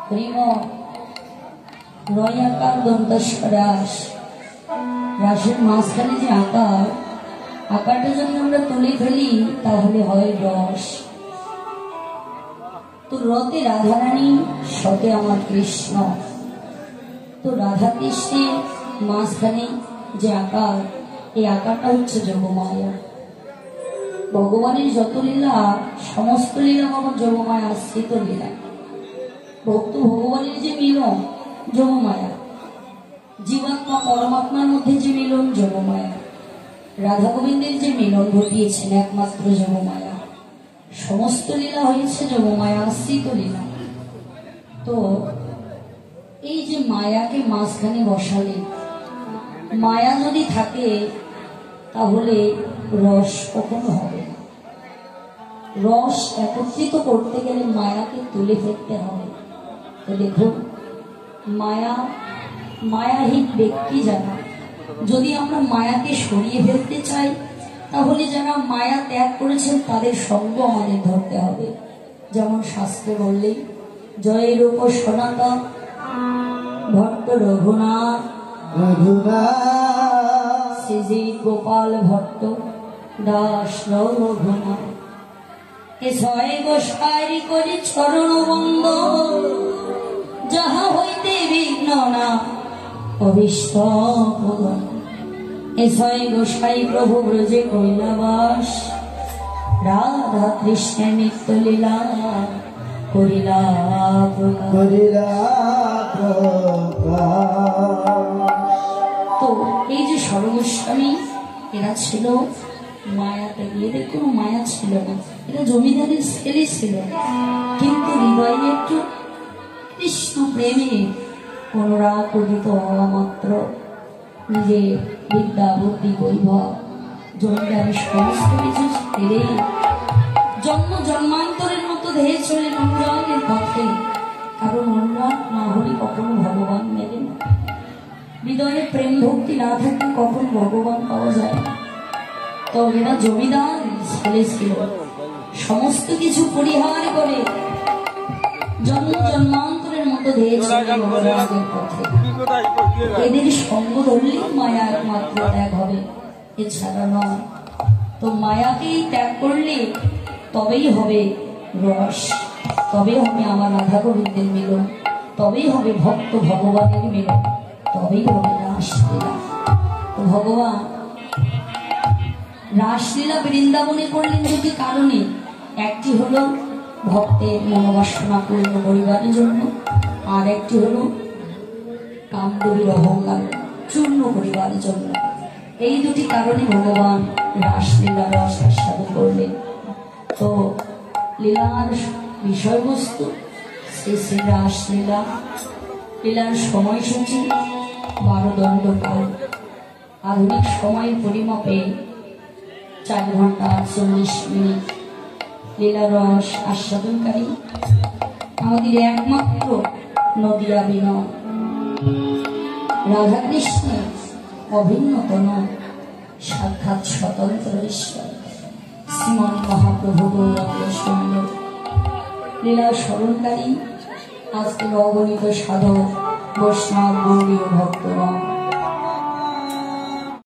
হরিম রয় আকার দন্তস্বরাস রাসের মাঝখানে যে আকারটা যদি আমরা তুলে ফেলি তাহলে হয় রস। তো রতে রাধারানী, সতে আমার কৃষ্ণ। তো রাধা কৃষ্ণের মাঝখানে যে আকার, এই আকারটা হচ্ছে যোগমায়া। ভগবানের যত লীলা, সমস্ত লীলা বাবা যোগমায়া আশ্রিত লীলা। ভক্ত ভগবানের যে মিলন যোগমায়া, জীবাত্মা পরমাত্মার মধ্যে যে মিলন যোগমায়া, রাধা গোবিন্দের যে মিলন ঘটিয়েছেন একমাত্র যোগমায়া। সমস্ত লীলা হয়েছে যোগমায়া আশ্রিত লীলা। তো এই যে মায়াকে মাঝখানে বসালে, মায়া যদি থাকে তাহলে রস কখনো হবে না। রস একত্রিত করতে গেলে মায়াকে তুলে ফেলতে হবে। তো দেখুন, মায়াহীন ব্যক্তি যারা, যদি আমরা মায়াকে সরিয়ে ফেলতে চাই তাহলে যারা মায়া ত্যাগ করেছেন তাদের সঙ্গ আমাদের ধরতে হবে। যেমন শাস্ত্রে বললে, জয় রূপ সনাতন ভট্ট রঘুনাথ শ্রী গোপাল ভট্ট দাস রঘুনাথ এ ছয় গোসাই করি চরণ বন্দ, যাহা হইতে বিঘ্ন না অভিষ্ট ভগবান। এ ছয় গোসাই প্রভু ব্রজে কৈলাবাস, রাধা কৃষ্ণের নিত্য লীলা করিলা তো এই যে সর্বস্বামী, এরা ছিল মায়াতে, এদের কোনো মায়া ছিল না। এরা জমিদারের ছেলে ছিল, কিন্তু হৃদয়ে একটু কৃষ্ণ প্রেমে অনুরাগ উদিত হওয়া মাত্র নিজে বিদ্যা বুদ্ধি বৈভব জমিদারের সমস্ত কিছু ছেড়ে জন্ম জন্মান্তরের মতো ধেয়ে চলে অনুরাগের পথে। কারণ অনুরাগ না হলে কখনো ভগবান মেলে না। হৃদয়ে প্রেম ভক্তি না থাকলে কখন ভগবান পাওয়া যায় না। তো এরা জমিদার ছেলে ছিল, সমস্ত কিছু পরিহার করে জন্ম জন্মান্তরের মতো ধেয়ে চলে অনুরাগের পথে। এদের সঙ্গ ধরলেই মায়া একমাত্র ত্যাগ হবে, এছাড়া নয়। তো মায়াকেই ত্যাগ করলে তবেই হবে রস, তবেই হবে আমার রাধা গোবিন্দের মিলন, তবেই হবে ভক্ত ভগবানের মিলন, তবেই হবে রাসলীলা। তো ভগবান রাসলীলা বৃন্দাবনে করলেন দুটি কারণে। একটি হলো ভক্তের মনোবাসনা পূর্ণ করিবার জন্য, আর একটি হলো কামদেবীর অহংকার চূর্ণ করিবার জন্য। এই দুটি কারণে ভগবান রাসলীলা রস আস্বাদন করলেন। তো লীলার বিষয়বস্তু শ্রী শ্রী রাসলীলা। লীলার সময়সূচি 12 দণ্ডকাল। আধুনিক সময়ের পরিমাপে 4 ঘন্টা 40 মিনিট লীলা রস আস্বাদনকারী আমাদের একমাত্র নদিয়া বিনয় রাধাকৃষ্ণের অভিন্নতম সাক্ষাৎ স্বতন্ত্র ঈশ্বর শ্রীমন মহাপ্রভু গৌরাঙ্গ সুন্দর লীলা স্মরণকারী আজকের অগণিত সাধক বৈষ্ণব গৌরী ভক্তগণ।